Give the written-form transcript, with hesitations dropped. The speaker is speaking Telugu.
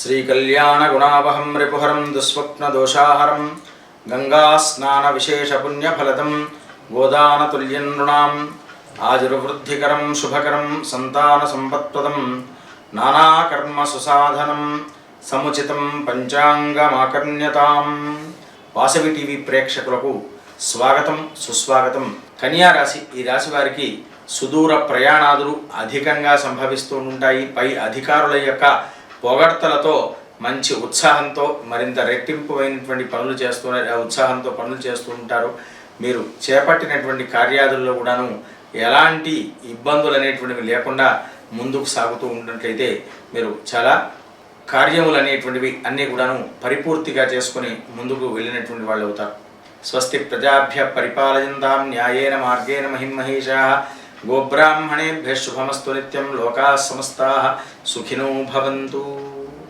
श्रीकल्याणगुणावहं रिपुहरं दुःस्वप्नदोषाहरं गंगास्नानविशेषपुण्यफलदं गोदानतुल्यं नृणाम् आयुर्वृद्धिकरं शुभकरं संतानसंपत्प्रदं नानाकर्मसुसाधनं समुचितं पंचांगमाकर्ण्यताम्। వాసవి టీవీ ప్రేక్షకులకు స్వాగతం సుస్వాగతం। కన్యా రాశి, ఈ రాశి వారికి సుదూర ప్రయాణాదులు అధికంగా సంభవిస్తూ ఉంటాయి। పై అధికారుల యొక్క పొగడ్తలతో మంచి ఉత్సాహంతో మరింత రెట్టింపుమైనటువంటి పనులు ఉత్సాహంతో పనులు చేస్తూ ఉంటారు। మీరు చేపట్టినటువంటి కార్యాదుల్లో కూడాను ఎలాంటి ఇబ్బందులు అనేటువంటివి లేకుండా ముందుకు సాగుతూ ఉన్నట్లయితే మీరు చాలా కార్యములు అనేటువంటివి అన్నీ కూడాను పరిపూర్తిగా చేసుకుని ముందుకు వెళ్ళినటువంటి వాళ్ళు అవుతారు। స్వస్తి ప్రజాభ్య పరిపాలయంతాం న్యాయేన మార్గేణ మహిమహేషాః గోబ్రాహ్మణేభ్యః శుభమస్తు నిత్యం లోకాః సమస్తాః సుఖినో భవంతు।